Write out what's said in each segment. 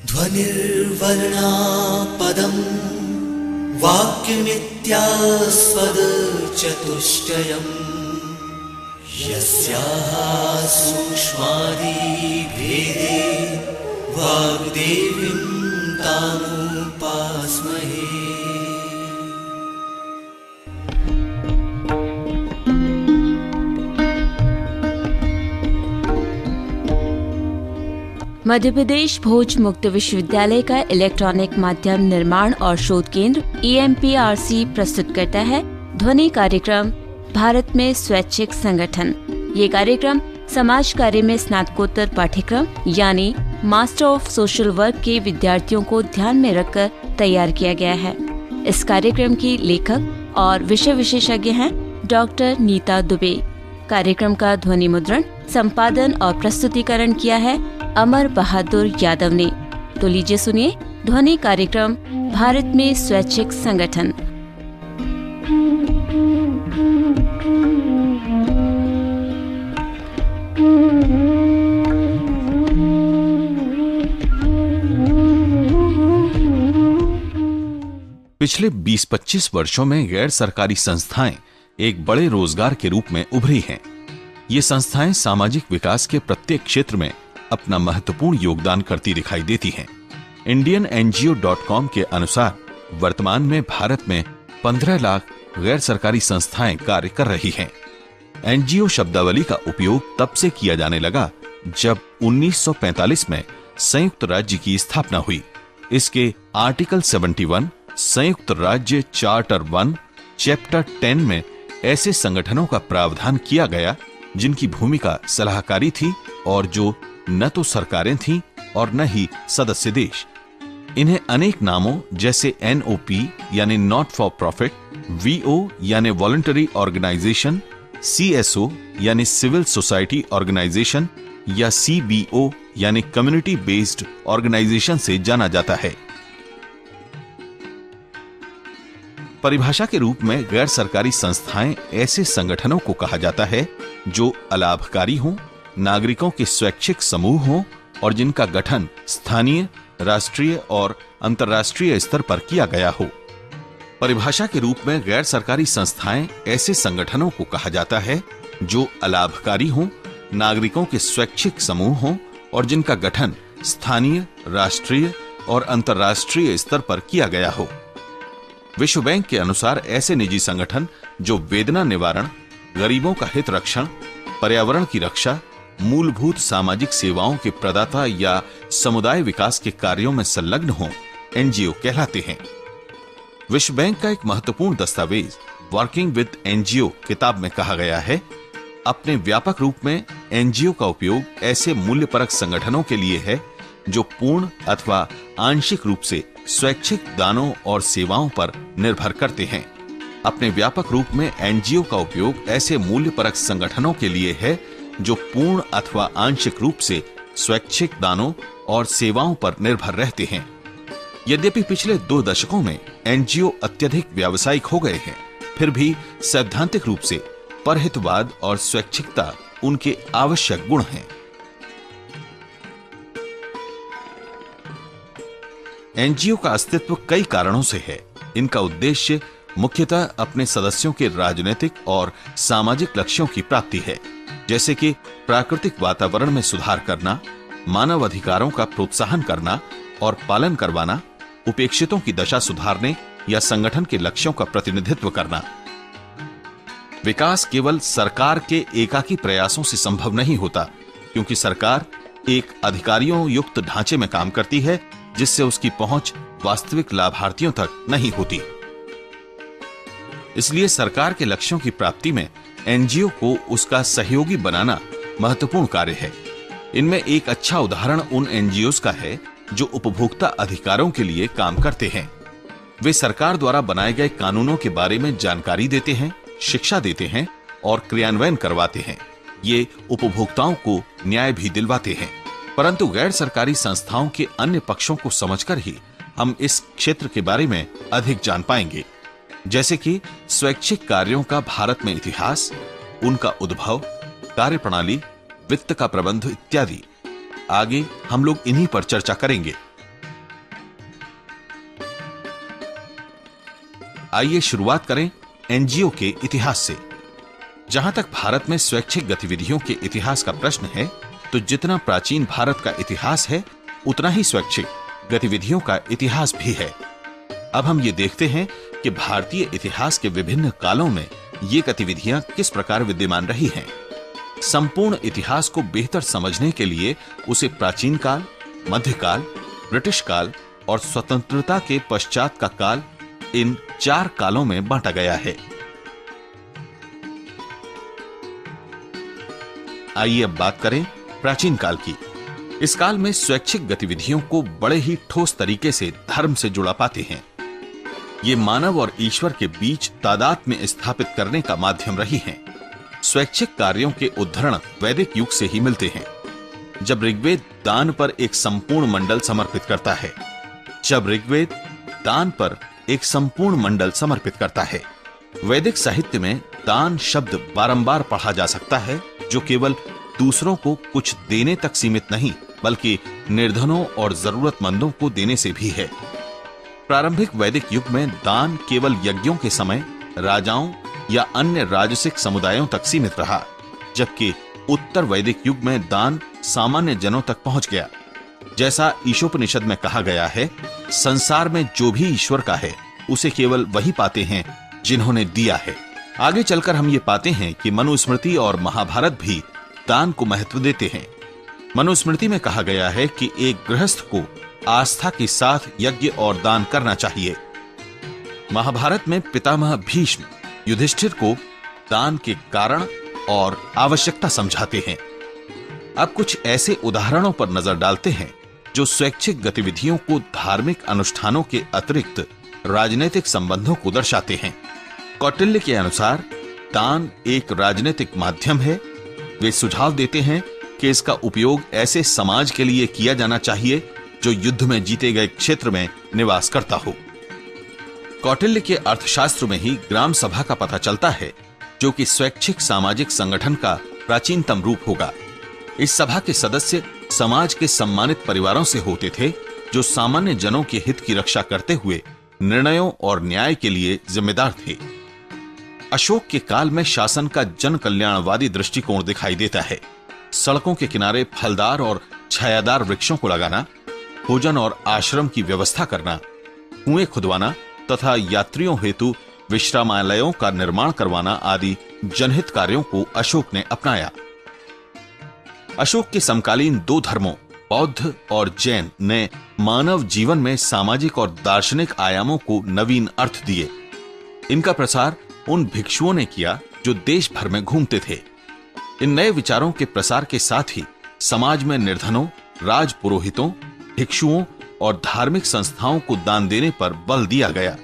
ध्वनिर्वर्णा पदम् वाक्यमित्यास्पद चतुष्टयम् यस्याः सूक्ष्मादि भेदे वाग्देवीं तामुपास्महे। मध्य प्रदेश भोज मुक्त विश्वविद्यालय का इलेक्ट्रॉनिक माध्यम निर्माण और शोध केंद्र EMPRC प्रस्तुत करता है ध्वनि कार्यक्रम भारत में स्वैच्छिक संगठन। ये कार्यक्रम समाज कार्य में स्नातकोत्तर पाठ्यक्रम यानी मास्टर ऑफ सोशल वर्क के विद्यार्थियों को ध्यान में रखकर तैयार किया गया है। इस कार्यक्रम की लेखक और विषय विशेषज्ञ हैं डॉक्टर नीता दुबे। कार्यक्रम का ध्वनि मुद्रण, संपादन और प्रस्तुतिकरण किया है अमर बहादुर यादव ने। तो लीजिए सुनिए ध्वनि कार्यक्रम भारत में स्वैच्छिक संगठन। पिछले 20-25 वर्षों में गैर सरकारी संस्थाएं एक बड़े रोजगार के रूप में उभरी हैं। ये संस्थाएं सामाजिक विकास के प्रत्येक क्षेत्र में अपना महत्वपूर्ण योगदान करती दिखाई देती हैं। IndianNGO.com के अनुसार वर्तमान में भारत में 15 लाख गैर सरकारी संस्थाएं कार्य कर रही हैं। NGO शब्दावली का उपयोग तब से किया जाने लगा जब 1945 में संयुक्त राज्य की स्थापना हुई। इसके आर्टिकल 71 संयुक्त राज्य चार्टर 1 चैप्टर 10 में ऐसे संगठनों का प्रावधान किया गया जिनकी भूमिका सलाहकारी थी और जो न तो सरकारें थीं और न ही सदस्य देश। इन्हें अनेक नामों जैसे NOP यानी नॉट फॉर प्रॉफिट, VO यानी वॉलंटरी ऑर्गेनाइजेशन, CSO यानी सिविल सोसाइटी ऑर्गेनाइजेशन या CBO यानी कम्युनिटी बेस्ड ऑर्गेनाइजेशन से जाना जाता है। परिभाषा के रूप में गैर सरकारी संस्थाएं ऐसे संगठनों को कहा जाता है जो अलाभकारी हों, नागरिकों के स्वैच्छिक समूह हों और जिनका गठन स्थानीय, राष्ट्रीय और अंतर्राष्ट्रीय स्तर पर किया गया हो। परिभाषा के रूप में गैर सरकारी संस्थाएं ऐसे संगठनों को कहा जाता है जो अलाभकारी हों, नागरिकों के स्वैच्छिक समूह हों और जिनका गठन स्थानीय, राष्ट्रीय और अंतर्राष्ट्रीय स्तर पर किया गया हो। विश्व बैंक के अनुसार ऐसे निजी संगठन जो वेदना निवारण, गरीबों का हित रक्षण, पर्यावरण की रक्षा, मूलभूत सामाजिक सेवाओं के प्रदाता या समुदाय विकास के कार्यों में संलग्न हों, NGO कहलाते हैं। विश्व बैंक का एक महत्वपूर्ण दस्तावेज वर्किंग विद NGO किताब में कहा गया है, अपने व्यापक रूप में NGO का उपयोग ऐसे मूल्यपरक संगठनों के लिए है जो पूर्ण अथवा आंशिक रूप से स्वैच्छिक दानों और सेवाओं पर निर्भर करते हैं। अपने व्यापक रूप में NGO का उपयोग ऐसे मूल्यपरक संगठनों के लिए है जो पूर्ण अथवा आंशिक रूप से स्वैच्छिक दानों और सेवाओं पर निर्भर रहते हैं। यद्यपि पिछले 2 दशकों में NGO अत्यधिक व्यावसायिक हो गए हैं, फिर भी सैद्धांतिक रूप से परहितवाद और स्वैच्छिकता उनके आवश्यक गुण हैं। NGO का अस्तित्व कई कारणों से है। इनका उद्देश्य मुख्यतः अपने सदस्यों के राजनीतिक और सामाजिक लक्ष्यों की प्राप्ति है, जैसे कि प्राकृतिक वातावरण में सुधार करना, मानव अधिकारों का प्रोत्साहन करना और पालन करवाना, उपेक्षितों की दशा सुधारने या संगठन के लक्ष्यों का प्रतिनिधित्व करना। विकास केवल सरकार के एकाकी प्रयासों से संभव नहीं होता, क्योंकि सरकार एक अधिकारियों युक्त ढांचे में काम करती है जिससे उसकी पहुंच वास्तविक लाभार्थियों तक नहीं होती। इसलिए सरकार के लक्ष्यों की प्राप्ति में NGO को उसका सहयोगी बनाना महत्वपूर्ण कार्य है। इनमें एक अच्छा उदाहरण उन NGOs का है जो उपभोक्ता अधिकारों के लिए काम करते हैं। वे सरकार द्वारा बनाए गए कानूनों के बारे में जानकारी देते हैं, शिक्षा देते हैं और क्रियान्वयन करवाते हैं। ये उपभोक्ताओं को न्याय भी दिलवाते हैं। परंतु गैर सरकारी संस्थाओं के अन्य पक्षों को समझकर ही हम इस क्षेत्र के बारे में अधिक जान पाएंगे, जैसे कि स्वैच्छिक कार्यों का भारत में इतिहास, उनका उद्भव, कार्यप्रणाली, वित्त का प्रबंध इत्यादि। आगे हम लोग इन्हीं पर चर्चा करेंगे। आइए शुरुआत करें एनजीओ के इतिहास से। जहां तक भारत में स्वैच्छिक गतिविधियों के इतिहास का प्रश्न है, तो जितना प्राचीन भारत का इतिहास है, उतना ही स्वैच्छिक गतिविधियों का इतिहास भी है। अब हम ये देखते हैं कि भारतीय इतिहास के विभिन्न कालों में ये गतिविधियां किस प्रकार विद्यमान रही हैं। संपूर्ण इतिहास को बेहतर समझने के लिए उसे प्राचीन काल, मध्यकाल, ब्रिटिश काल और स्वतंत्रता के पश्चात का काल, इन 4 कालों में बांटा गया है। आइए अब बात करें प्राचीन काल की। इस काल में स्वैच्छिक गतिविधियों को बड़े ही ठोस तरीके से धर्म से जुड़ा पाते हैं। ये मानव और ईश्वर के बीच तादाद में स्थापित करने का माध्यम रही हैं। स्वैच्छिक कार्यों के उद्धरण वैदिक युग से ही मिलते हैं, जब ऋग्वेद दान पर एक संपूर्ण मंडल समर्पित करता है। वैदिक साहित्य में दान शब्द बारंबार पढ़ा जा सकता है, जो केवल दूसरों को कुछ देने तक सीमित नहीं, बल्कि निर्धनों और जरूरतमंदों को देने से भी है। प्रारंभिक वैदिक युग में दान केवल यज्ञों के समय राजाओं या अन्य राजसिक समुदायों तक सीमित रहा, जबकि उत्तर वैदिक युग में दान सामान्य जनों तक पहुंच गया। जैसा ईशोपनिषद में कहा गया है, संसार में जो भी ईश्वर का है, उसे केवल वही पाते हैं जिन्होंने दिया है। आगे चलकर हम ये पाते हैं कि मनुस्मृति और महाभारत भी दान को महत्व देते हैं। मनुस्मृति में कहा गया है कि एक गृहस्थ को आस्था के साथ यज्ञ और दान करना चाहिए। महाभारत में पितामह भीष्म युधिष्ठिर को दान के कारण और आवश्यकता समझाते हैं। अब कुछ ऐसे उदाहरणों पर नजर डालते हैं जो स्वैच्छिक गतिविधियों को धार्मिक अनुष्ठानों के अतिरिक्त राजनीतिक संबंधों को दर्शाते हैं। कौटिल्य के अनुसार दान एक राजनीतिक माध्यम है। वे सुझाव देते हैं कि इसका उपयोग ऐसे समाज के लिए किया जाना चाहिए जो युद्ध में जीते गए क्षेत्र में निवास करता हो। कौटिल्य के अर्थशास्त्र में ही ग्राम सभा का पता चलता है, जो कि स्वैच्छिक सामाजिक संगठन का प्राचीनतम रूप होगा। इस सभा के सदस्य समाज के सम्मानित परिवारों से होते थे, जो सामान्य जनों के हित की रक्षा करते हुए निर्णयों और न्याय के लिए जिम्मेदार थे। अशोक के काल में शासन का जन कल्याणवादी दृष्टिकोण दिखाई देता है। सड़कों के किनारे फलदार और छायादार वृक्षों को लगाना, भोजन और आश्रम की व्यवस्था करना, कुएं खुदवाना तथा यात्रियों हेतु विश्रामालयों का निर्माण करवाना आदि जनहित कार्यों को अशोक ने अपनाया। अशोक के समकालीन 2 धर्मों, बौद्ध और जैन, ने मानव जीवन में सामाजिक और दार्शनिक आयामों को नवीन अर्थ दिए। इनका प्रसार उन भिक्षुओं ने किया जो देश भर में घूमते थे। इन नए विचारों के प्रसार के साथ ही समाज में निर्धनों, राजपुरोहितों, भिक्षुओं और धार्मिक संस्थाओं को दान देने पर बल दिया गया।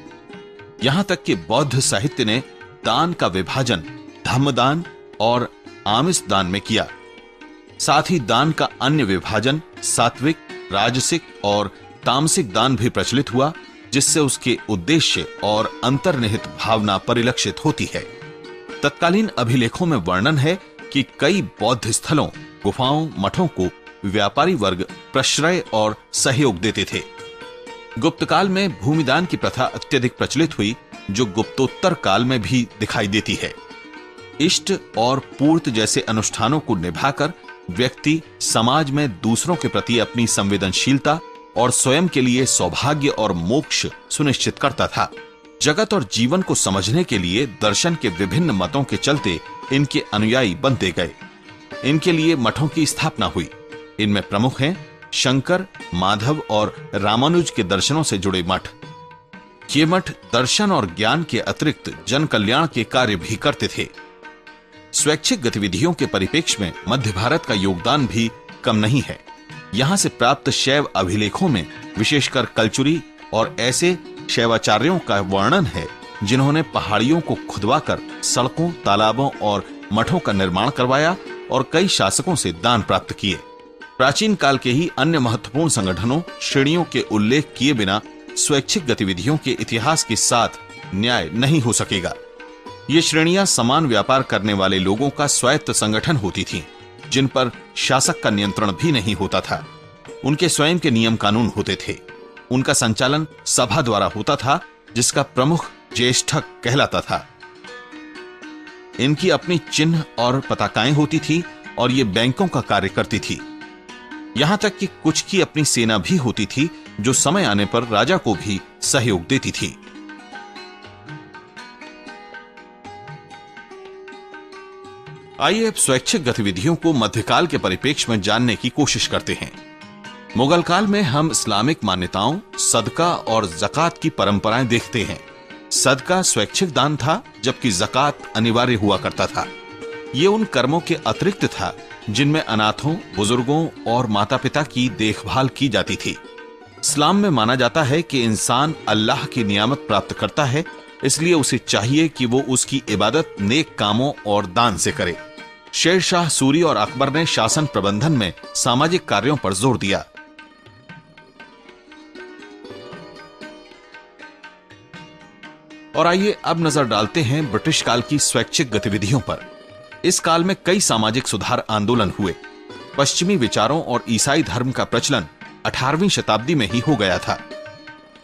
यहां तक कि बौद्ध साहित्य ने दान का विभाजन धम्मदान और आमिष दान में किया। साथ ही दान का अन्य विभाजन सात्विक, राजसिक और तामसिक दान भी प्रचलित हुआ, जिससे उसके उद्देश्य और अंतर्निहित भावना परिलक्षित होती है। तत्कालीन अभिलेखों में वर्णन है कि कई बौद्ध स्थलों, गुफाओं, मठों को व्यापारी वर्ग प्रश्रय और सहयोग देते थे। गुप्त काल में भूमिदान की प्रथा अत्यधिक प्रचलित हुई, जो गुप्तोत्तर काल में भी दिखाई देती है। इष्ट और पूर्त जैसे अनुष्ठानों को निभाकर व्यक्ति समाज में दूसरों के प्रति अपनी संवेदनशीलता और स्वयं के लिए सौभाग्य और मोक्ष सुनिश्चित करता था। जगत और जीवन को समझने के लिए दर्शन के विभिन्न मतों के चलते इनके अनुयायी बनते गए। इनके लिए मठों की स्थापना हुई। इनमें प्रमुख हैं शंकर, माधव और रामानुज के दर्शनों से जुड़े मठ। ये मठ दर्शन और ज्ञान के अतिरिक्त जन कल्याण के कार्य भी करते थे। स्वैच्छिक गतिविधियों के परिप्रेक्ष्य में मध्य भारत का योगदान भी कम नहीं है। यहां से प्राप्त शैव अभिलेखों में विशेषकर कलचुरी और ऐसे शैवाचार्यों का वर्णन है जिन्होंने पहाड़ियों को खुदवाकर सड़कों, तालाबों और मठों का निर्माण करवाया और कई शासकों से दान प्राप्त किए। प्राचीन काल के ही अन्य महत्वपूर्ण संगठनों, श्रेणियों के उल्लेख किए बिना स्वैच्छिक गतिविधियों के इतिहास के साथ न्याय नहीं हो सकेगा। ये श्रेणियां समान व्यापार करने वाले लोगों का स्वायत्त संगठन होती थीं, जिन पर शासक का नियंत्रण भी नहीं होता था। उनके स्वयं के नियम कानून होते थे। उनका संचालन सभा द्वारा होता था, जिसका प्रमुख ज्येष्ठक कहलाता था। इनकी अपनी चिन्ह और पताकाएं होती थी और ये बैंकों का कार्य करती थी। यहां तक कि कुछ की अपनी सेना भी होती थी जो समय आने पर राजा को भी सहयोग देती थी। आइए अब स्वैच्छिक गतिविधियों को मध्यकाल के परिप्रेक्ष्य में जानने की कोशिश करते हैं। मुगल काल में हम इस्लामिक मान्यताओं, सदका और ज़कात की परंपराएं देखते हैं। सदका स्वैच्छिक दान था, जबकि ज़कात अनिवार्य हुआ करता था। ये उन कर्मों के अतिरिक्त था जिनमें अनाथों, बुजुर्गों और माता पिता की देखभाल की जाती थी। इस्लाम में माना जाता है कि इंसान अल्लाह की नियामत प्राप्त करता है, इसलिए उसे चाहिए कि वो उसकी इबादत नेक कामों और दान से करे। शेर शाह सूरी और अकबर ने शासन प्रबंधन में सामाजिक कार्यों पर जोर दिया। और आइए अब नजर डालते हैं ब्रिटिश काल की स्वैच्छिक गतिविधियों पर। इस काल में कई सामाजिक सुधार आंदोलन हुए। पश्चिमी विचारों और ईसाई धर्म का प्रचलन 18वीं शताब्दी में ही हो गया था।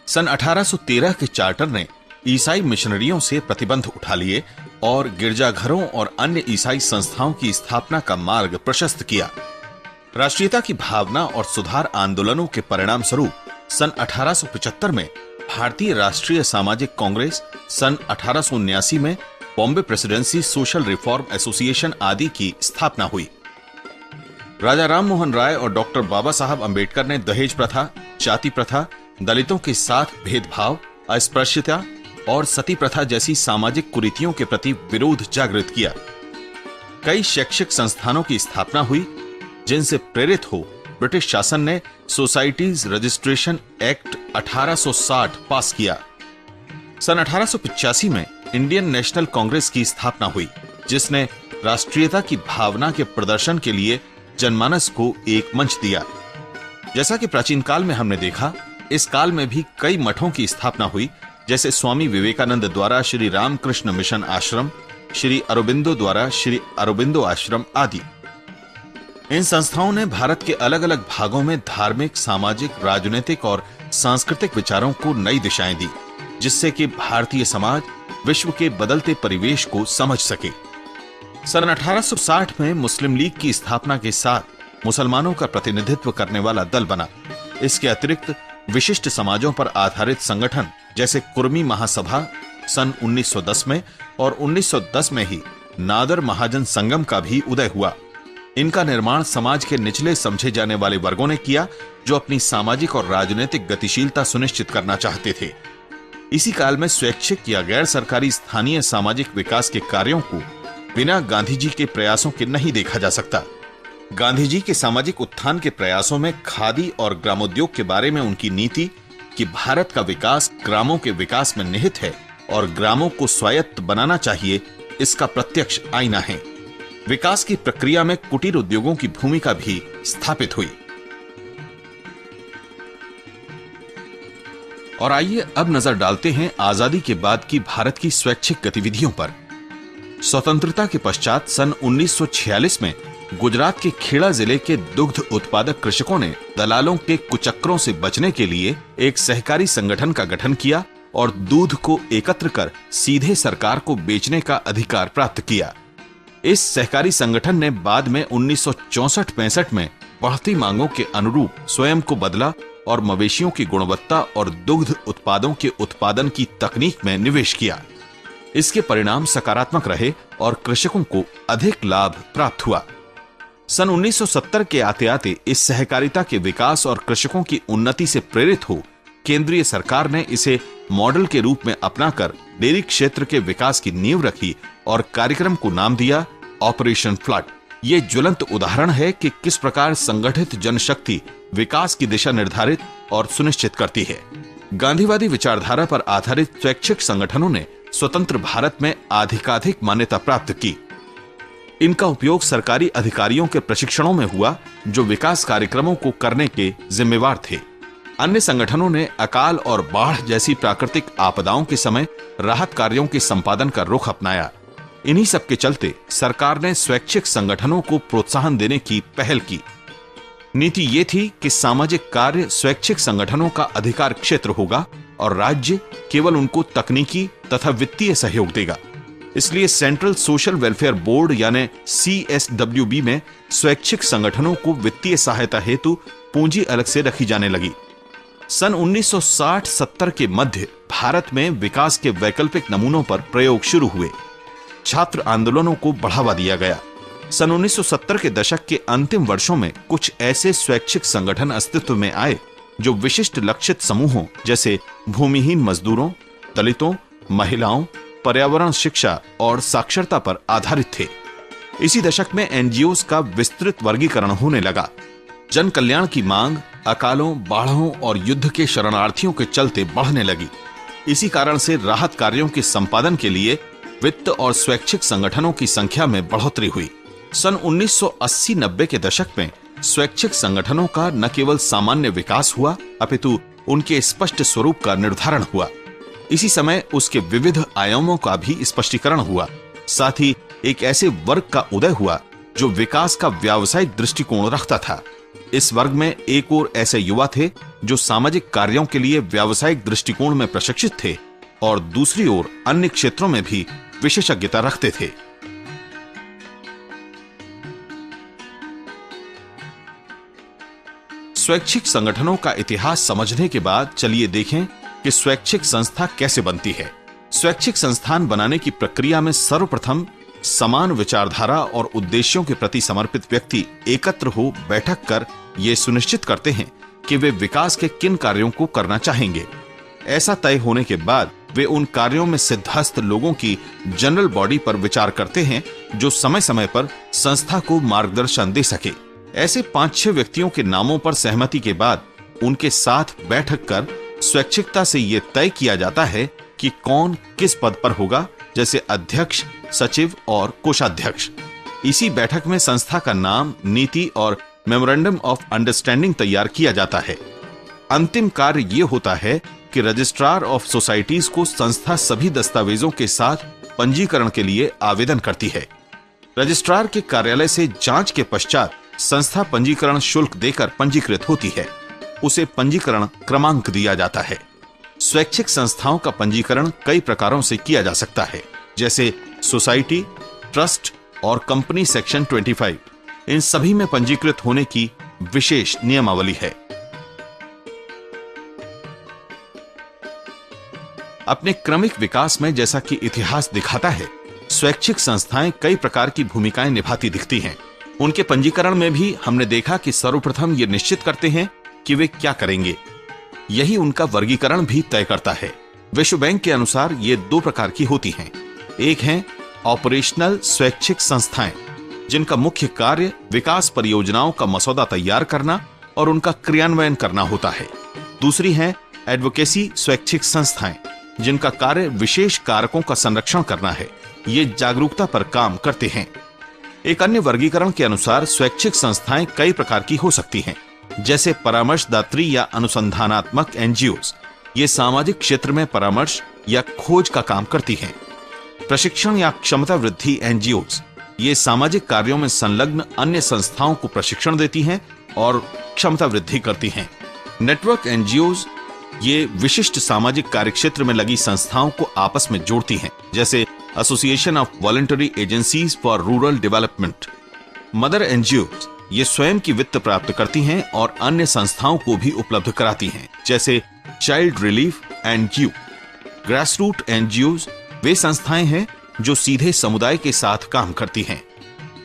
सन 1813 के चार्टर ने ईसाई मिशनरियों से प्रतिबंध उठा लिए और गिरजाघरों और अन्य ईसाई संस्थाओं की स्थापना का मार्ग प्रशस्त किया। राष्ट्रीयता की भावना और सुधार आंदोलनों के परिणाम स्वरूप सन 1875 में भारतीय राष्ट्रीय सामाजिक कांग्रेस, सन 1879 में Bombay presidency social reform association आदि की स्थापना हुई। राजा राम मोहन राय और डॉक्टर बाबा साहब अंबेडकर ने दहेज प्रथा, जाति प्रथा, दलितों के साथ भेदभाव, अस्पृश्यता और सती प्रथा जैसी सामाजिक कुरीतियों के प्रति विरोध जागृत किया। कई शैक्षिक संस्थानों की स्थापना हुई, जिनसे प्रेरित हो ब्रिटिश शासन ने सोसाइटीज रजिस्ट्रेशन एक्ट 1860 पास किया। सन 1885 में इंडियन नेशनल कांग्रेस की स्थापना हुई, जिसने राष्ट्रीयता की भावना के प्रदर्शन के लिए जनमानस को एक मंच दिया। जैसा कि प्राचीन काल में हमने देखा, इस काल में भी कई मठों की स्थापना हुई, जैसे स्वामी विवेकानंद द्वारा श्री रामकृष्ण मिशन आश्रम, श्री अरबिंदो द्वारा श्री अरबिंदो आश्रम आदि। इन संस्थाओं ने भारत के अलग अलग भागों में धार्मिक, सामाजिक, राजनीतिक और सांस्कृतिक विचारों को नई दिशाएं दी, जिससे कि भारतीय समाज विश्व के बदलते परिवेश को समझ सके। सन 1860 में मुस्लिम लीग की स्थापना के साथ मुसलमानों का प्रतिनिधित्व करने वाला दल बना। इसके अतिरिक्त विशिष्ट समाजों पर आधारित संगठन जैसे कुर्मी महासभा सन 1910 में और 1910 में ही नादर महाजन संगम का भी उदय हुआ। इनका निर्माण समाज के निचले समझे जाने वाले वर्गों ने किया, जो अपनी सामाजिक और राजनीतिक गतिशीलता सुनिश्चित करना चाहते थे। इसी काल में स्वैच्छिक या गैर सरकारी स्थानीय सामाजिक विकास के कार्यों को बिना गांधी जी के प्रयासों के नहीं देखा जा सकता। गांधी जी के सामाजिक उत्थान के प्रयासों में खादी और ग्रामोद्योग के बारे में उनकी नीति कि भारत का विकास ग्रामों के विकास में निहित है और ग्रामों को स्वायत्त बनाना चाहिए, इसका प्रत्यक्ष आईना है। विकास की प्रक्रिया में कुटीर उद्योगों की भूमिका भी स्थापित हुई। और आइए अब नजर डालते हैं आजादी के बाद की भारत की स्वैच्छिक गतिविधियों पर। स्वतंत्रता के पश्चात सन 1946 में गुजरात के खेड़ा जिले के दुग्ध उत्पादक कृषकों ने दलालों के कुचक्रों से बचने के लिए एक सहकारी संगठन का गठन किया और दूध को एकत्र कर सीधे सरकार को बेचने का अधिकार प्राप्त किया। इस सहकारी संगठन ने बाद में 1964-65 में बढ़ती मांगों के अनुरूप स्वयं को बदला और मवेशियों की गुणवत्ता और दुग्ध उत्पादों के उत्पादन की तकनीक में निवेश किया। इसके परिणाम सकारात्मक रहे और कृषकों को अधिक लाभ प्राप्त हुआ। सन 1970 के आते आते इस सहकारिता के विकास और कृषकों की उन्नति से प्रेरित हो केंद्रीय सरकार ने इसे मॉडल के रूप में अपनाकर डेयरी क्षेत्र के विकास की नींव रखी और कार्यक्रम को नाम दिया ऑपरेशन फ्लड। ये ज्वलंत उदाहरण है कि किस प्रकार संगठित जनशक्ति विकास की दिशा निर्धारित और सुनिश्चित करती है। गांधीवादी विचारधारा पर आधारित स्वैच्छिक संगठनों ने स्वतंत्र भारत में अधिकाधिक मान्यता प्राप्त की। इनका उपयोग सरकारी अधिकारियों के प्रशिक्षणों में हुआ, जो विकास कार्यक्रमों को करने के जिम्मेवार थे। अन्य संगठनों ने अकाल और बाढ़ जैसी प्राकृतिक आपदाओं के समय राहत कार्यों के संपादन का रुख अपनाया। इन्हीं सब के चलते सरकार ने स्वैच्छिक संगठनों को प्रोत्साहन देने की पहल की। नीति ये थी कि सामाजिक कार्य स्वैच्छिक संगठनों का अधिकार क्षेत्र होगा और राज्य केवल उनको तकनीकी तथा वित्तीय सहयोग देगा। इसलिए सेंट्रल सोशल वेलफेयर बोर्ड यानी CSWB में स्वैच्छिक संगठनों को वित्तीय सहायता हेतु पूंजी अलग से रखी जाने लगी। सन 1960-70 के मध्य भारत में विकास के वैकल्पिक नमूनों पर प्रयोग शुरू हुए। छात्र आंदोलनों को बढ़ावा दिया गया। सन 1970 के दशक के अंतिम वर्षों में कुछ ऐसे स्वैच्छिक संगठन अस्तित्व में आए जो विशिष्ट लक्षित समूहों जैसे भूमिहीन मजदूरों, दलितों, महिलाओं, पर्यावरण शिक्षा और साक्षरता पर आधारित थे। इसी दशक में NGOs का विस्तृत वर्गीकरण होने लगा। जन कल्याण की मांग अकालों, बाढ़ों और युद्ध के शरणार्थियों के चलते बढ़ने लगी। इसी कारण से राहत कार्यों के संपादन के लिए वित्त और स्वैच्छिक संगठनों की संख्या में बढ़ोतरी हुई। सन 1980-90 के दशक में स्वैच्छिक संगठनों का न केवल सामान्य विकास हुआ अपितु उनके स्पष्ट स्वरूप का निर्धारण हुआ। इसी समय उसके विविध आयामों का भी स्पष्टीकरण हुआ। साथ ही एक ऐसे वर्ग का उदय हुआ जो विकास का व्यावसायिक दृष्टिकोण रखता था। इस वर्ग में एक ओर ऐसे युवा थे जो सामाजिक कार्यों के लिए व्यावसायिक दृष्टिकोण में प्रशिक्षित थे और दूसरी ओर अन्य क्षेत्रों में भी विशेषज्ञता रखते थे। स्वैच्छिक संगठनों का इतिहास समझने के बाद चलिए देखें कि स्वैच्छिक संस्था कैसे बनती है। स्वैच्छिक संस्थान बनाने की प्रक्रिया में सर्वप्रथम समान विचारधारा और उद्देश्यों के प्रति समर्पित व्यक्ति एकत्र हो बैठक कर ये सुनिश्चित करते हैं कि वे विकास के किन कार्यों को करना चाहेंगे। ऐसा तय होने के बाद वे उन कार्यों में सिद्धहस्त लोगों की जनरल बॉडी पर विचार करते हैं जो समय समय पर संस्था को मार्गदर्शन दे सके। ऐसे 5-6 व्यक्तियों के नामों पर सहमति के बाद उनके साथ बैठक कर स्वैच्छिकता से यह तय किया जाता है कि कौन किस पद पर होगा, जैसे अध्यक्ष, सचिव और कोषाध्यक्ष। इसी बैठक में संस्था का नाम, नीति और मेमोरेंडम ऑफ अंडरस्टैंडिंग तैयार किया जाता है। अंतिम कार्य यह होता है कि रजिस्ट्रार ऑफ सोसाइटीज को संस्था सभी दस्तावेजों के साथ पंजीकरण के लिए आवेदन करती है। रजिस्ट्रार के कार्यालय से जांच के पश्चात संस्था पंजीकरण शुल्क देकर पंजीकृत होती है। उसे पंजीकरण क्रमांक दिया जाता है। स्वैच्छिक संस्थाओं का पंजीकरण कई प्रकारों से किया जा सकता है, जैसे सोसाइटी, ट्रस्ट और कंपनी सेक्शन 25। इन सभी में पंजीकृत होने की विशेष नियमावली है। अपने क्रमिक विकास में जैसा कि इतिहास दिखाता है, स्वैच्छिक संस्थाएं कई प्रकार की भूमिकाएं निभाती दिखती हैं। उनके पंजीकरण में भी हमने देखा कि सर्वप्रथम ये निश्चित करते हैं कि वे क्या करेंगे। यही उनका वर्गीकरण भी तय करता है। विश्व बैंक के अनुसार ये 2 प्रकार की होती हैं। एक है ऑपरेशनल स्वैच्छिक संस्थाएं, जिनका मुख्य कार्य विकास परियोजनाओं का मसौदा तैयार करना और उनका क्रियान्वयन करना होता है। दूसरी है एडवोकेसी स्वैच्छिक संस्थाएं, जिनका कार्य विशेष कारकों का संरक्षण करना है। ये जागरूकता पर काम करते हैं। एक अन्य वर्गीकरण के अनुसार स्वैच्छिक संस्थाएं कई प्रकार की हो सकती हैं, जैसे परामर्शदात्री या अनुसंधानात्मक NGOs। ये सामाजिक क्षेत्र में परामर्श या खोज का काम करती हैं। प्रशिक्षण या क्षमता वृद्धि NGOs, ये सामाजिक कार्यों में संलग्न अन्य संस्थाओं को प्रशिक्षण देती हैं और क्षमता वृद्धि करती हैं। नेटवर्क NGOs, ये विशिष्ट सामाजिक कार्यक्षेत्र में लगी संस्थाओं को आपस में जोड़ती हैं, जैसे association of voluntary agencies for rural development. Mother NGOs, ये स्वयं की वित्त प्राप्त करती हैं और अन्य संस्थाओं को भी उपलब्ध कराती हैं, जैसे child relief NGO। Grassroot NGOs, वे संस्थाएं हैं जो सीधे समुदाय के साथ काम करती हैं।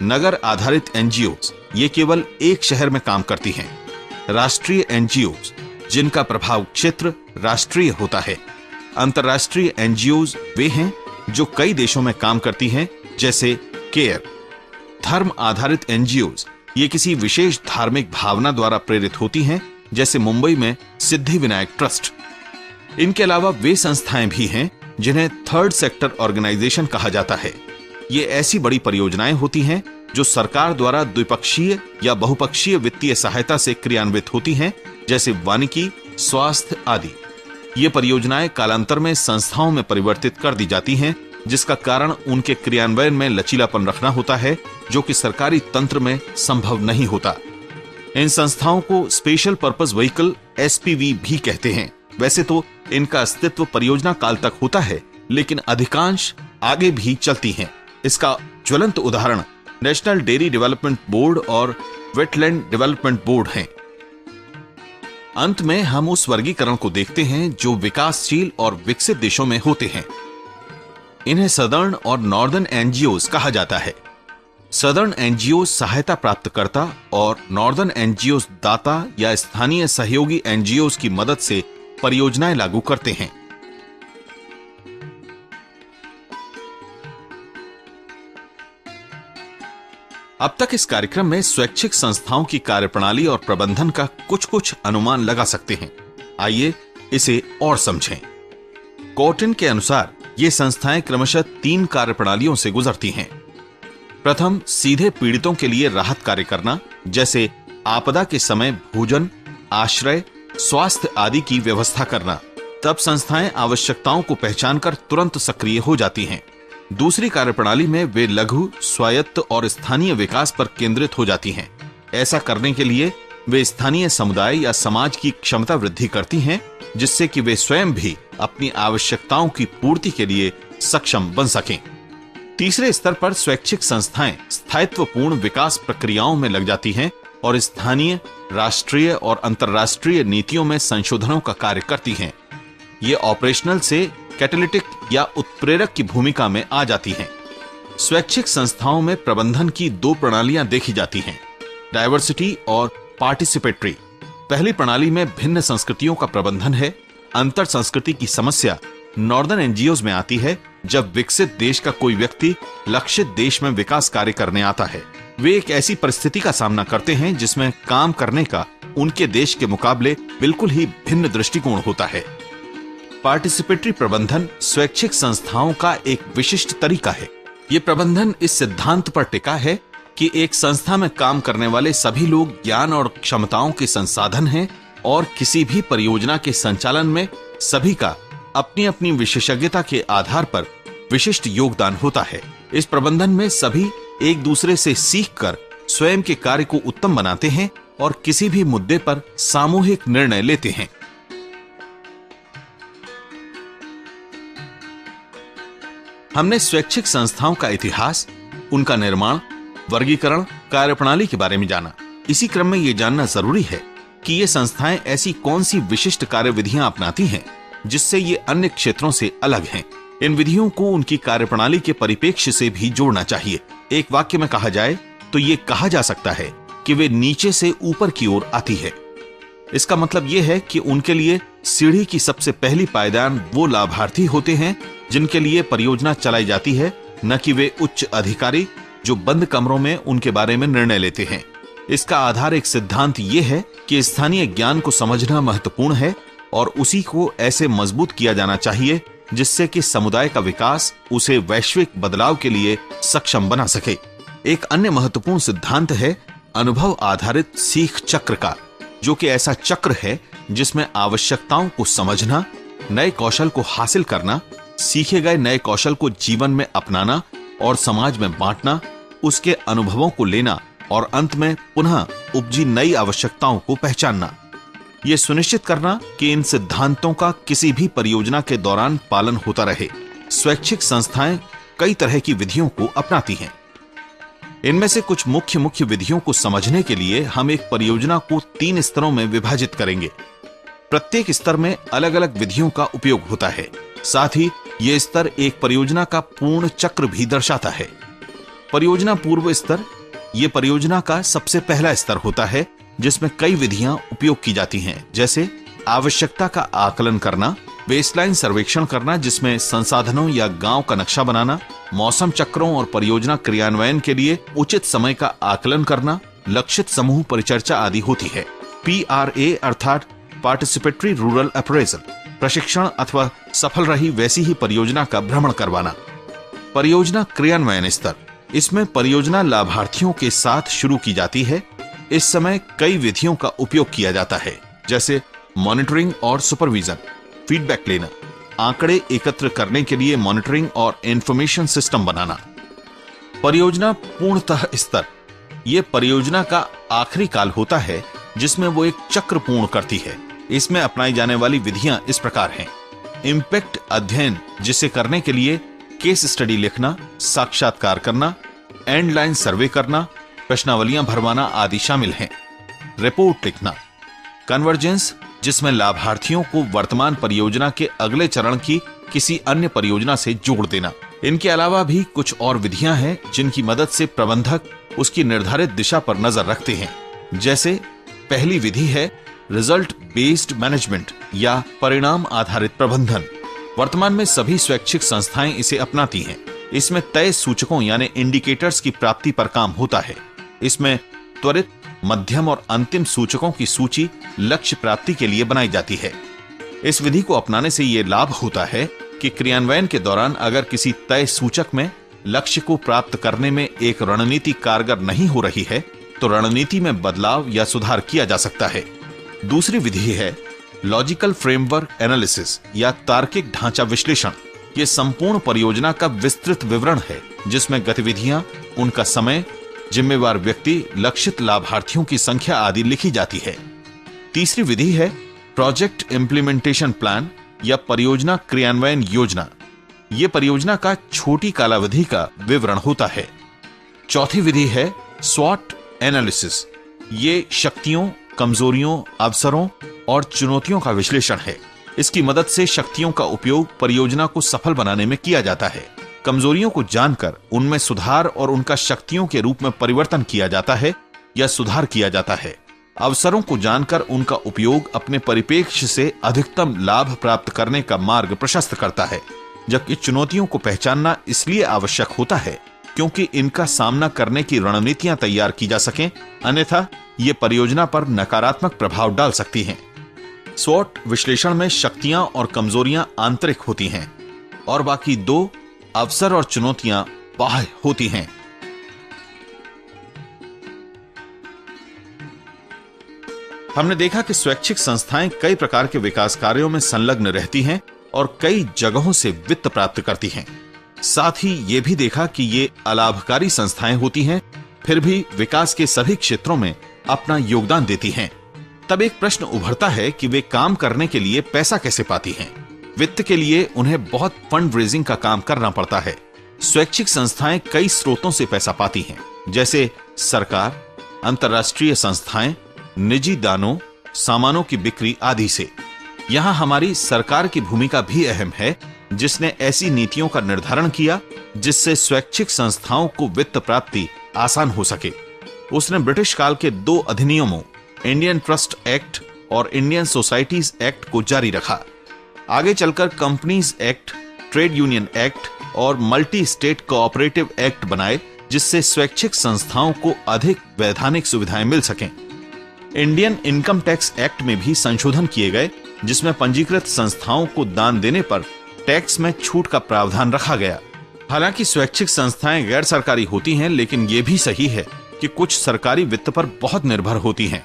नगर आधारित NGOs, ये केवल एक शहर में काम करती हैं। राष्ट्रीय NGOs, जिनका प्रभाव क्षेत्र राष्ट्रीय होता है। अंतर्राष्ट्रीय NGOs, वे हैं जो कई देशों में काम करती हैं, जैसे केयर। धर्म आधारित NGOs, ये किसी विशेष धार्मिक भावना द्वारा प्रेरित होती हैं, जैसे मुंबई में सिद्धि विनायक ट्रस्ट। इनके अलावा वे संस्थाएं भी हैं जिन्हें थर्ड सेक्टर ऑर्गेनाइजेशन कहा जाता है। ये ऐसी बड़ी परियोजनाएं होती हैं जो सरकार द्वारा द्विपक्षीय या बहुपक्षीय वित्तीय सहायता से क्रियान्वित होती हैं, जैसे वानिकी, स्वास्थ्य आदि। ये परियोजनाएं कालांतर में संस्थाओं में परिवर्तित कर दी जाती हैं, जिसका कारण उनके क्रियान्वयन में लचीलापन रखना होता है, जो कि सरकारी तंत्र में संभव नहीं होता। इन संस्थाओं को स्पेशल पर्पस व्हीकल SPV भी कहते हैं। वैसे तो इनका अस्तित्व परियोजना काल तक होता है, लेकिन अधिकांश आगे भी चलती हैं। इसका ज्वलंत उदाहरण नेशनल डेयरी डेवलपमेंट बोर्ड और वेटलैंड डेवलपमेंट बोर्ड हैं। अंत में हम उस वर्गीकरण को देखते हैं जो विकासशील और विकसित देशों में होते हैं। इन्हें सदर्न और नॉर्दर्न एनजीओज कहा जाता है। सदर्न एनजीओ सहायता प्राप्तकर्ता और नॉर्दर्न एनजीओ दाता या स्थानीय सहयोगी एनजीओ की मदद से परियोजनाएं लागू करते हैं। अब तक इस कार्यक्रम में स्वैच्छिक संस्थाओं की कार्यप्रणाली और प्रबंधन का कुछ अनुमान लगा सकते हैं। आइए इसे और समझें। कॉटन के अनुसार ये संस्थाएं क्रमशः 3 कार्यप्रणालियों से गुजरती हैं। प्रथम, सीधे पीड़ितों के लिए राहत कार्य करना, जैसे आपदा के समय भोजन, आश्रय, स्वास्थ्य आदि की व्यवस्था करना। तब संस्थाएं आवश्यकताओं को पहचानकर तुरंत सक्रिय हो जाती हैं। दूसरी कार्यप्रणाली में वे लघु, स्वायत्त और स्थानीय विकास पर केंद्रित हो जाती हैं। ऐसा करने के लिए वे स्थानीय समुदाय या समाज की क्षमता वृद्धि करती हैं, जिससे कि वे स्वयं भी अपनी आवश्यकताओं की पूर्ति के लिए सक्षम बन सकें। तीसरे स्तर पर स्वैच्छिक संस्थाएं स्थायित्वपूर्ण विकास प्रक्रियाओं में लग जाती हैं और स्थानीय, राष्ट्रीय और अंतर्राष्ट्रीय नीतियों में संशोधनों का कार्य करती हैं। ये ऑपरेशनल से कैटालिटिक या उत्प्रेरक की भूमिका में आ जाती हैं। स्वैच्छिक संस्थाओं में प्रबंधन की 2 प्रणालियां देखी जाती हैं, डायवर्सिटी और पार्टिसिपेटरी। पहली प्रणाली में भिन्न संस्कृतियों का प्रबंधन है। अंतर संस्कृति की समस्या नॉर्दर्न एनजीओज में आती है जब विकसित देश का कोई व्यक्ति लक्षित देश में विकास कार्य करने आता है। वे एक ऐसी परिस्थिति का सामना करते हैं जिसमें काम करने का उनके देश के मुकाबले बिल्कुल ही भिन्न दृष्टिकोण होता है। पार्टिसिपेटरी प्रबंधन स्वैच्छिक संस्थाओं का एक विशिष्ट तरीका है। ये प्रबंधन इस सिद्धांत पर टिका है कि एक संस्था में काम करने वाले सभी लोग ज्ञान और क्षमताओं के संसाधन हैं और किसी भी परियोजना के संचालन में सभी का अपनी अपनी विशेषज्ञता के आधार पर विशिष्ट योगदान होता है। इस प्रबंधन में सभी एक दूसरे से सीखकर स्वयं के कार्य को उत्तम बनाते हैं और किसी भी मुद्दे पर सामूहिक निर्णय लेते हैं। हमने स्वैच्छिक संस्थाओं का इतिहास, उनका निर्माण, वर्गीकरण, कार्यप्रणाली के बारे में जाना। इसी क्रम में यह जानना जरूरी है कि ये संस्थाएं ऐसी कौन सी विशिष्ट कार्यविधियां अपनाती हैं जिससे ये अन्य क्षेत्रों से अलग हैं। इन विधियों को उनकी कार्यप्रणाली के परिप्रेक्ष्य से भी जोड़ना चाहिए। एक वाक्य में कहा जाए तो ये कहा जा सकता है कि वे नीचे से ऊपर की ओर आती है। इसका मतलब यह है कि उनके लिए सीढ़ी की सबसे पहली पायदान वो लाभार्थी होते हैं जिनके लिए परियोजना चलाई जाती है, न कि वे उच्च अधिकारी जो बंद कमरों में उनके बारे में निर्णय लेते हैं। इसका आधार एक सिद्धांत यह है कि स्थानीय ज्ञान को समझना महत्वपूर्ण है और उसी को ऐसे मजबूत किया जाना चाहिए जिससे कि समुदाय का विकास उसे वैश्विक बदलाव के लिए सक्षम बना सके। एक अन्य महत्वपूर्ण सिद्धांत है अनुभव आधारित सीख चक्र का, जो कि ऐसा चक्र है जिसमें आवश्यकताओं को समझना, नए कौशल को हासिल करना, सीखे गए नए कौशल को जीवन में अपनाना और समाज में बांटना, उसके अनुभवों को लेना और अंत में पुनः उपजी नई आवश्यकताओं को पहचानना। यह सुनिश्चित करना कि इन सिद्धांतों का किसी भी परियोजना के दौरान पालन होता रहे। स्वैच्छिक संस्थाएं कई तरह की विधियों को अपनाती हैं। इनमें से कुछ मुख्य विधियों को समझने के लिए हम एक परियोजना को 3 स्तरों में विभाजित करेंगे। प्रत्येक स्तर में अलग अलग विधियों का उपयोग होता है। साथ ही यह स्तर एक परियोजना का पूर्ण चक्र भी दर्शाता है। परियोजना पूर्व स्तर यह परियोजना का सबसे पहला स्तर होता है जिसमें कई विधियां उपयोग की जाती हैं, जैसे आवश्यकता का आकलन करना, बेसलाइन सर्वेक्षण करना जिसमें संसाधनों या गांव का नक्शा बनाना, मौसम चक्रों और परियोजना क्रियान्वयन के लिए उचित समय का आकलन करना, लक्षित समूह परिचर्चा आदि होती है। PRA अर्थात पार्टिसिपेटरी रूरल अप्रेजल, प्रशिक्षण अथवा सफल रही वैसी ही परियोजना का भ्रमण करवाना। परियोजना क्रियान्वयन स्तर, इसमें परियोजना लाभार्थियों के साथ शुरू की जाती है। इस समय कई विधियों का उपयोग किया जाता है, जैसे मॉनिटरिंग और सुपरविजन, फीडबैक लेना, आंकड़े एकत्र करने के लिए मॉनिटरिंग और इंफॉर्मेशन सिस्टम बनाना। परियोजना पूर्णतः स्तर, यह परियोजना का आखिरी काल होता है जिसमें वो एक चक्र पूर्ण करती है। इसमें अपनाई जाने वाली विधियां इस प्रकार हैं। इम्पैक्ट अध्ययन, जिसे करने के लिए केस स्टडी लिखना, साक्षात्कार करना, एंड लाइन सर्वे करना, प्रश्नावलियां भरवाना आदि शामिल हैं। रिपोर्ट लिखना। कन्वर्जेंस, जिसमें लाभार्थियों को वर्तमान परियोजना के अगले चरण की किसी अन्य परियोजना से जोड़ देना। इनके अलावा भी कुछ और विधियां हैं जिनकी मदद से प्रबंधक उसकी निर्धारित दिशा पर नजर रखते हैं। जैसे पहली विधि है रिजल्ट बेस्ड मैनेजमेंट या परिणाम आधारित प्रबंधन। वर्तमान में सभी स्वैच्छिक संस्थाएं इसे अपनाती हैं। इसमें तय सूचकों यानी इंडिकेटर्स की प्राप्ति पर काम होता है। इसमें त्वरित, मध्यम और अंतिम सूचकों की सूची लक्ष्य प्राप्ति के लिए बनाई जाती है। इस विधि को अपनाने से यह लाभ होता है कि क्रियान्वयन के दौरान अगर किसी तय सूचक में लक्ष्य को प्राप्त करने में एक रणनीति कारगर नहीं हो रही है तो रणनीति में बदलाव या सुधार किया जा सकता है। दूसरी विधि है लॉजिकल फ्रेमवर्क एनालिसिस या तार्किक ढांचा विश्लेषण। यह संपूर्ण परियोजना का विस्तृत विवरण है जिसमें गतिविधियां, उनका समय, जिम्मेवार व्यक्ति, लक्षित लाभार्थियों की संख्या आदि लिखी जाती है। तीसरी विधि है प्रोजेक्ट इंप्लीमेंटेशन प्लान या परियोजना क्रियान्वयन योजना। यह परियोजना का छोटी कालावधि का विवरण होता है। चौथी विधि है स्वॉट एनालिसिस। ये शक्तियों, कमजोरियों, अवसरों और चुनौतियों का विश्लेषण है। इसकी मदद से शक्तियों का उपयोग परियोजना को सफल बनाने में किया जाता है। कमजोरियों को जानकर उनमें सुधार और उनका शक्तियों के रूप में परिवर्तन किया जाता है या सुधार किया जाता है। अवसरों को जानकर उनका उपयोग अपने परिप्रेक्ष्य से अधिकतम लाभ प्राप्त करने का मार्ग प्रशस्त करता है। जबकि चुनौतियों को पहचानना इसलिए आवश्यक होता है क्योंकि इनका सामना करने की रणनीतियां तैयार की जा सकें, अन्यथा ये परियोजना पर नकारात्मक प्रभाव डाल सकती हैं। स्वॉट विश्लेषण में शक्तियां और कमजोरियां आंतरिक होती हैं और बाकी दो, अवसर और चुनौतियां, बाह्य होती हैं। हमने देखा कि स्वैच्छिक संस्थाएं कई प्रकार के विकास कार्यों में संलग्न रहती हैं और कई जगहों से वित्त प्राप्त करती हैं। साथ ही ये भी देखा कि ये अलाभकारी संस्थाएं होती हैं, फिर भी विकास के सभी क्षेत्रों में अपना योगदान देती हैं। तब एक प्रश्न उभरता है कि वे काम करने के लिए पैसा कैसे पाती हैं? वित्त के लिए उन्हें बहुत फंड रेजिंग का काम करना पड़ता है। स्वैच्छिक संस्थाएं कई स्रोतों से पैसा पाती हैं, जैसे सरकार, अंतर्राष्ट्रीय संस्थाएं, निजी दानों, सामानों की बिक्री आदि से। यहां हमारी सरकार की भूमिका भी अहम है, जिसने ऐसी नीतियों का निर्धारण किया जिससे स्वैच्छिक संस्थाओं को वित्त प्राप्ति आसान हो सके। उसने ब्रिटिश काल के दो अधिनियमों, इंडियन ट्रस्ट एक्ट और इंडियन सोसाइटीज एक्ट को जारी रखा। आगे चलकर companies act, trade union act और मल्टी स्टेट कोऑपरेटिव एक्ट बनाए, जिससे स्वैच्छिक संस्थाओं को अधिक वैधानिक सुविधाएं मिल सकें। इंडियन इनकम टैक्स एक्ट में भी संशोधन किए गए, जिसमें पंजीकृत संस्थाओं को दान देने पर टैक्स में छूट का प्रावधान रखा गया। हालांकि स्वैच्छिक संस्थाएं गैर सरकारी होती हैं, लेकिन यह भी सही है कि कुछ सरकारी वित्त पर बहुत निर्भर होती हैं।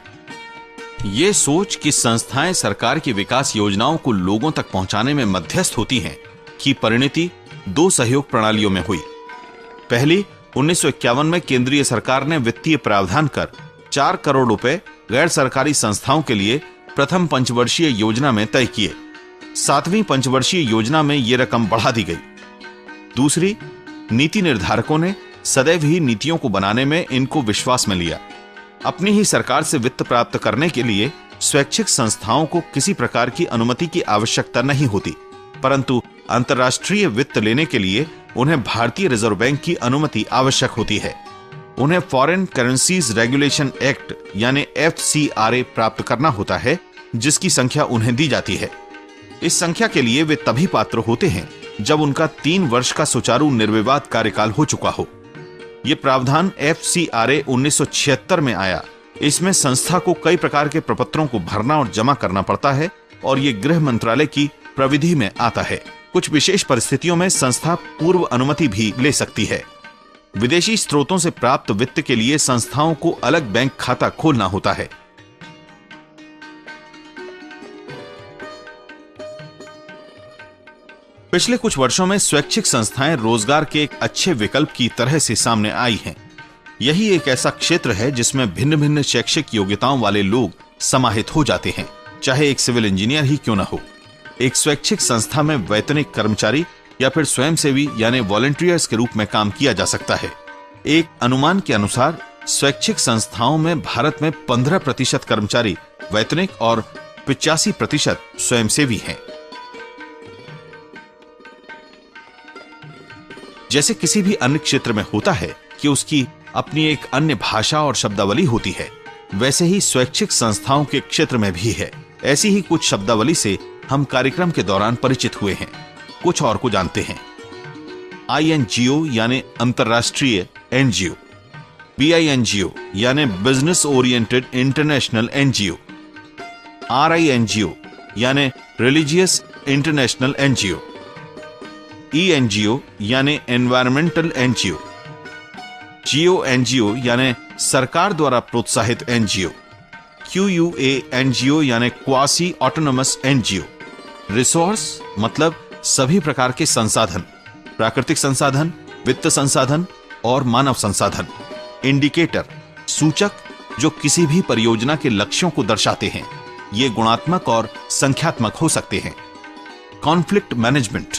ये सोच कि संस्थाएं सरकार की विकास योजनाओं को लोगों तक पहुंचाने में मध्यस्थ होती हैं की परिणति दो सहयोग प्रणालियों में हुई। पहली 1951 में केंद्रीय सरकार ने वित्तीय प्रावधान कर 4 करोड़ रुपए गैर सरकारी संस्थाओं के लिए प्रथम पंचवर्षीय योजना में तय किए। 7वीं पंचवर्षीय योजना में यह रकम बढ़ा दी गई। दूसरी, नीति निर्धारकों ने सदैव ही नीतियों को बनाने में इनको विश्वास में लिया। अपनी ही सरकार से वित्त प्राप्त करने के लिए स्वैच्छिक संस्थाओं को किसी प्रकार की अनुमति की आवश्यकता नहीं होती, परंतु अंतर्राष्ट्रीय वित्त लेने के लिए उन्हें भारतीय रिजर्व बैंक की अनुमति आवश्यक होती है। उन्हें फॉरेन करेंसीज रेगुलेशन एक्ट यानी FCRA प्राप्त करना होता है, जिसकी संख्या उन्हें दी जाती है। इस संख्या के लिए वे तभी पात्र होते हैं जब उनका 3 वर्ष का सुचारू निर्विवाद कार्यकाल हो चुका हो। यह प्रावधान FCRA 1976 में आया। इसमें संस्था को कई प्रकार के प्रपत्रों को भरना और जमा करना पड़ता है और यह गृह मंत्रालय की प्रविधि में आता है। कुछ विशेष परिस्थितियों में संस्था पूर्व अनुमति भी ले सकती है। विदेशी स्रोतों से प्राप्त वित्त के लिए संस्थाओं को अलग बैंक खाता खोलना होता है। पिछले कुछ वर्षों में स्वैच्छिक संस्थाएं रोजगार के एक अच्छे विकल्प की तरह से सामने आई हैं। यही एक ऐसा क्षेत्र है जिसमें भिन्न भिन्न शैक्षिक योग्यताओं वाले लोग समाहित हो जाते हैं, चाहे एक सिविल इंजीनियर ही क्यों न हो। एक स्वैच्छिक संस्था में वैतनिक कर्मचारी या फिर स्वयंसेवी यानी वॉलंटियर्स के रूप में काम किया जा सकता है। एक अनुमान के अनुसार स्वैच्छिक संस्थाओं में भारत में 15% कर्मचारी वैतनिक और 85% स्वयंसेवी हैं। जैसे किसी भी अन्य क्षेत्र में होता है कि उसकी अपनी एक अन्य भाषा और शब्दावली होती है, वैसे ही स्वैच्छिक संस्थाओं के क्षेत्र में भी है। ऐसी ही कुछ शब्दावली से हम कार्यक्रम के दौरान परिचित हुए हैं। कुछ और को जानते हैं। INGO यानी अंतरराष्ट्रीय NGO, BINGO यानी business oriented international NGO, RINGO यानी रिलीजियस इंटरनेशनल NGO, ENGO यानी एनवायरमेंटल NGO, GONGO यानी सरकार द्वारा प्रोत्साहित NGO, QUA NGO यानी क्वासी ऑटोनोमस NGO। रिसोर्स मतलब सभी प्रकार के संसाधन, प्राकृतिक संसाधन, वित्त संसाधन और मानव संसाधन। इंडिकेटर सूचक जो किसी भी परियोजना के लक्ष्यों को दर्शाते हैं। ये गुणात्मक और संख्यात्मक हो सकते हैं। कॉन्फ्लिक्ट मैनेजमेंट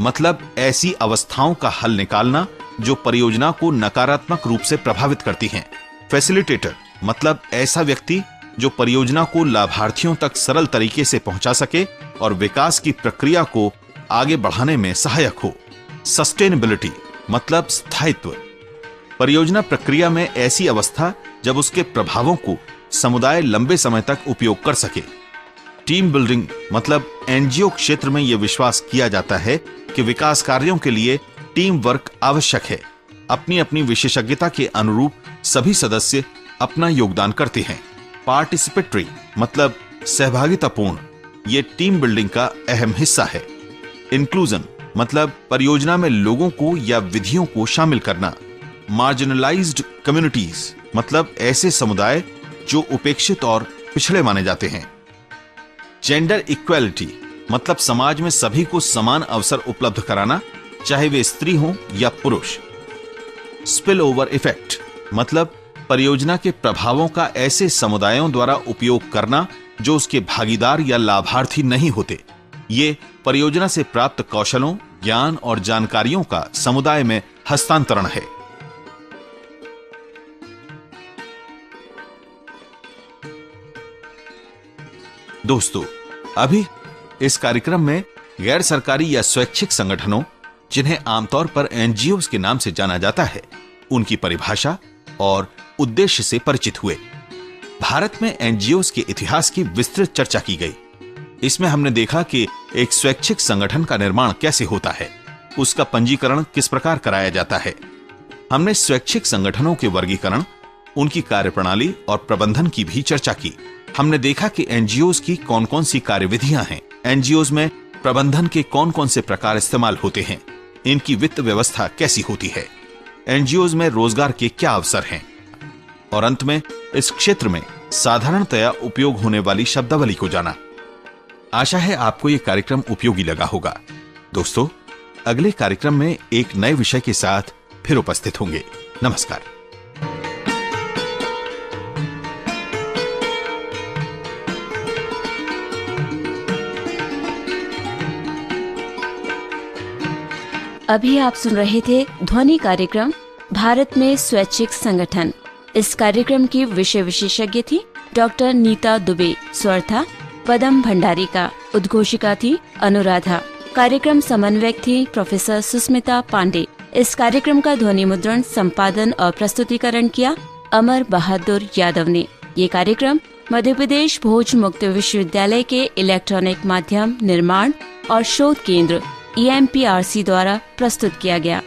मतलब ऐसी अवस्थाओं का हल निकालना जो परियोजना को नकारात्मक रूप से प्रभावित करती हैं। फैसिलिटेटर मतलब ऐसा व्यक्ति जो परियोजना को लाभार्थियों तक सरल तरीके से पहुंचा सके और विकास की प्रक्रिया को आगे बढ़ाने में सहायक हो। सस्टेनेबिलिटी मतलब स्थायित्व, परियोजना प्रक्रिया में ऐसी अवस्था जब उसके प्रभावों को समुदाय लंबे समय तक उपयोग कर सके। टीम बिल्डिंग मतलब NGO क्षेत्र में यह विश्वास किया जाता है कि विकास कार्यों के लिए टीम वर्क आवश्यक है। अपनी अपनी विशेषज्ञता के अनुरूप सभी सदस्य अपना योगदान करते हैं। पार्टिसिपेटरी मतलब सहभागितापूर्ण, ये टीम बिल्डिंग का अहम हिस्सा है। इंक्लूजन मतलब परियोजना में लोगों को या विधियों को शामिल करना। मार्जिनलाइज्ड कम्युनिटीज मतलब ऐसे समुदाय जो उपेक्षित और पिछड़े माने जाते हैं। जेंडर इक्वालिटी मतलब समाज में सभी को समान अवसर उपलब्ध कराना, चाहे वे स्त्री हों या पुरुष। स्पिल ओवर इफेक्ट मतलब परियोजना के प्रभावों का ऐसे समुदायों द्वारा उपयोग करना जो उसके भागीदार या लाभार्थी नहीं होते। ये परियोजना से प्राप्त कौशलों, ज्ञान और जानकारियों का समुदाय में हस्तांतरण है। दोस्तों, अभी इस कार्यक्रम में गैर सरकारी या स्वैच्छिक संगठनों, जिन्हें आमतौर पर NGOs के नाम से जाना जाता है, उनकी परिभाषा और उद्देश्य से परिचित हुए। भारत में NGOs के इतिहास की विस्तृत चर्चा की गई। इसमें हमने देखा कि एक स्वैच्छिक संगठन का निर्माण कैसे होता है, उसका पंजीकरण किस प्रकार कराया जाता है। हमने स्वैच्छिक संगठनों के वर्गीकरण, उनकी कार्यप्रणाली और प्रबंधन की भी चर्चा की। हमने देखा कि NGOs की कौन कौन सी कार्यविधियां हैं, NGOs में प्रबंधन के कौन कौन से प्रकार इस्तेमाल होते हैं, इनकी वित्त व्यवस्था कैसी होती है, NGOs में रोजगार के क्या अवसर हैं, और अंत में इस क्षेत्र में साधारणतया उपयोग होने वाली शब्दावली को जाना। आशा है आपको यह कार्यक्रम उपयोगी लगा होगा। दोस्तों, अगले कार्यक्रम में एक नए विषय के साथ फिर उपस्थित होंगे। नमस्कार। अभी आप सुन रहे थे ध्वनि कार्यक्रम भारत में स्वैच्छिक संगठन। इस कार्यक्रम की विषय विशेषज्ञ थी डॉक्टर नीता दुबे। स्वर था पदम भंडारी का। उद्घोषिका थी अनुराधा। कार्यक्रम समन्वयक थी प्रोफेसर सुस्मिता पांडे। इस कार्यक्रम का ध्वनि मुद्रण, संपादन और प्रस्तुतिकरण किया अमर बहादुर यादव ने। ये कार्यक्रम मध्य प्रदेश भोज मुक्त विश्वविद्यालय के इलेक्ट्रॉनिक माध्यम निर्माण और शोध केंद्र EMPRC द्वारा प्रस्तुत किया गया।